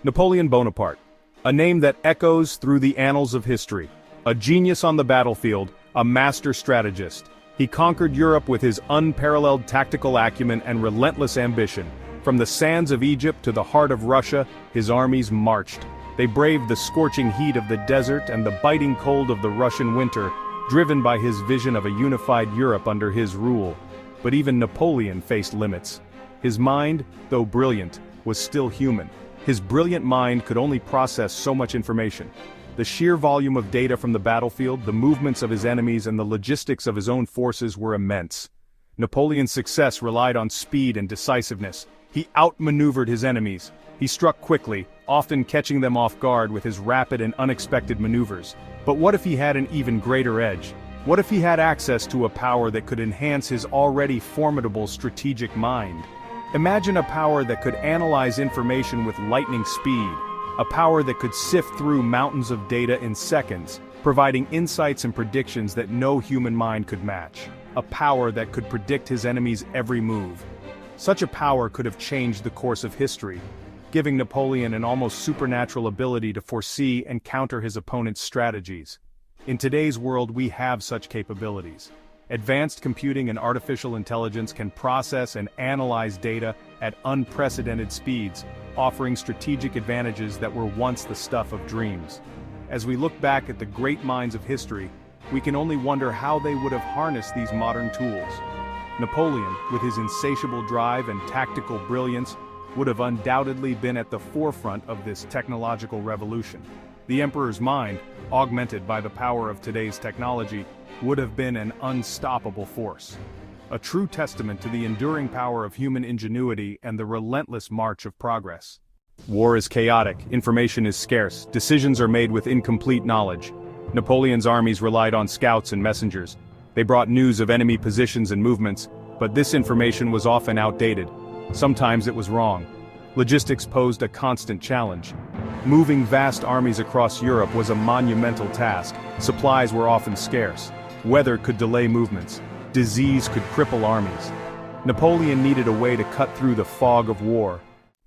Napoleon Bonaparte, a name that echoes through the annals of history. A genius on the battlefield, a master strategist. He conquered Europe with his unparalleled tactical acumen and relentless ambition. From the sands of Egypt to the heart of Russia, his armies marched. They braved the scorching heat of the desert and the biting cold of the Russian winter, driven by his vision of a unified Europe under his rule. But even Napoleon faced limits. His mind, though brilliant, was still human. His brilliant mind could only process so much information. The sheer volume of data from the battlefield, the movements of his enemies, and the logistics of his own forces were immense. Napoleon's success relied on speed and decisiveness. He outmaneuvered his enemies. He struck quickly, often catching them off guard with his rapid and unexpected maneuvers. But what if he had an even greater edge? What if he had access to a power that could enhance his already formidable strategic mind? Imagine a power that could analyze information with lightning speed, a power that could sift through mountains of data in seconds, providing insights and predictions that no human mind could match, a power that could predict his enemy's every move. Such a power could have changed the course of history, giving Napoleon an almost supernatural ability to foresee and counter his opponent's strategies. In today's world, we have such capabilities. Advanced computing and artificial intelligence can process and analyze data at unprecedented speeds, offering strategic advantages that were once the stuff of dreams. As we look back at the great minds of history, we can only wonder how they would have harnessed these modern tools. Napoleon, with his insatiable drive and tactical brilliance, would have undoubtedly been at the forefront of this technological revolution. The emperor's mind, augmented by the power of today's technology, would have been an unstoppable force. A true testament to the enduring power of human ingenuity and the relentless march of progress. War is chaotic, information is scarce, decisions are made with incomplete knowledge. Napoleon's armies relied on scouts and messengers. They brought news of enemy positions and movements, but this information was often outdated. Sometimes it was wrong. Logistics posed a constant challenge. Moving vast armies across Europe was a monumental task. Supplies were often scarce. Weather could delay movements. Disease could cripple armies. Napoleon needed a way to cut through the fog of war.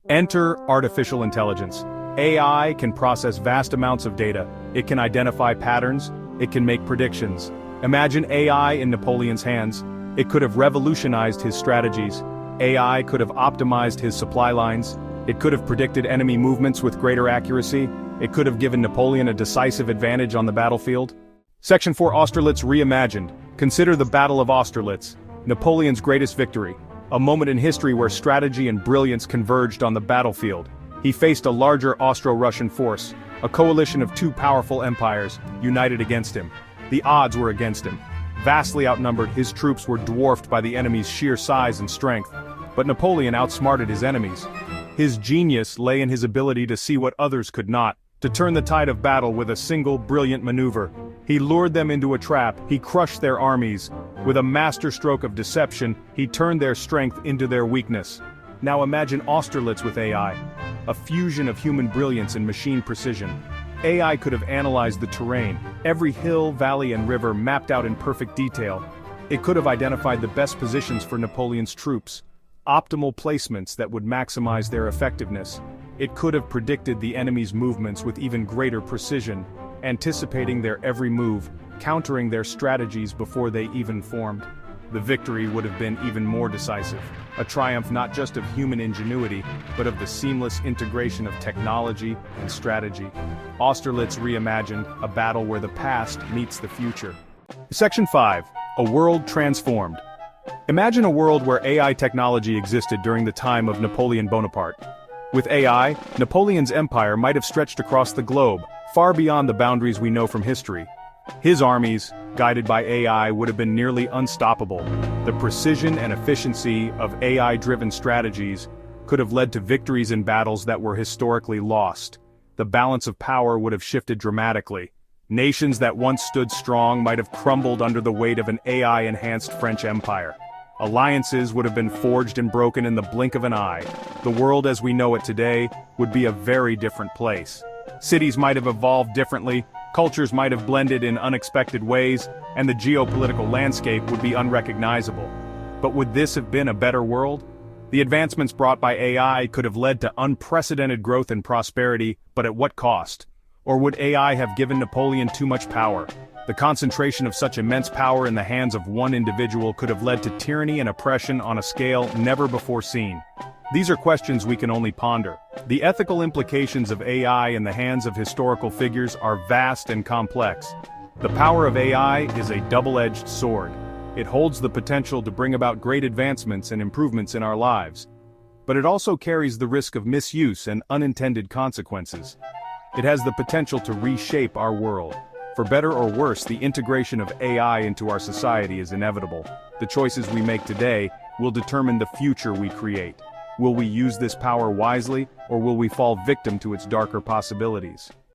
Enter artificial intelligence. AI can process vast amounts of data. It can identify patterns. It can make predictions. Imagine AI in Napoleon's hands. It could have revolutionized his strategies. AI could have optimized his supply lines. It could have predicted enemy movements with greater accuracy. It could have given Napoleon a decisive advantage on the battlefield. Section 4, Austerlitz reimagined. Consider the Battle of Austerlitz, Napoleon's greatest victory. A moment in history where strategy and brilliance converged on the battlefield. He faced a larger Austro-Russian force, a coalition of two powerful empires, united against him. The odds were against him. Vastly outnumbered, his troops were dwarfed by the enemy's sheer size and strength. But Napoleon outsmarted his enemies. His genius lay in his ability to see what others could not, to turn the tide of battle with a single brilliant maneuver. He lured them into a trap, he crushed their armies. With a masterstroke of deception, he turned their strength into their weakness. Now imagine Austerlitz with AI. A fusion of human brilliance and machine precision. AI could have analyzed the terrain, every hill, valley, and river mapped out in perfect detail. It could have identified the best positions for Napoleon's troops, optimal placements that would maximize their effectiveness. It could have predicted the enemy's movements with even greater precision, anticipating their every move, countering their strategies before they even formed. The victory would have been even more decisive, a triumph not just of human ingenuity, but of the seamless integration of technology and strategy. Austerlitz reimagined, a battle where the past meets the future. Section 5, a world transformed. Imagine a world where AI technology existed during the time of Napoleon Bonaparte. With AI, Napoleon's empire might have stretched across the globe, far beyond the boundaries we know from history. His armies, guided by AI, would have been nearly unstoppable. The precision and efficiency of AI-driven strategies could have led to victories in battles that were historically lost. The balance of power would have shifted dramatically. Nations that once stood strong might have crumbled under the weight of an AI-enhanced French empire. Alliances would have been forged and broken in the blink of an eye. The world as we know it today would be a very different place. Cities might have evolved differently, cultures might have blended in unexpected ways, and the geopolitical landscape would be unrecognizable. But would this have been a better world? The advancements brought by AI could have led to unprecedented growth and prosperity, but at what cost? Or would AI have given Napoleon too much power? The concentration of such immense power in the hands of one individual could have led to tyranny and oppression on a scale never before seen. These are questions we can only ponder. The ethical implications of AI in the hands of historical figures are vast and complex. The power of AI is a double-edged sword. It holds the potential to bring about great advancements and improvements in our lives. But it also carries the risk of misuse and unintended consequences. It has the potential to reshape our world. For better or worse, the integration of AI into our society is inevitable. The choices we make today will determine the future we create. Will we use this power wisely, or will we fall victim to its darker possibilities?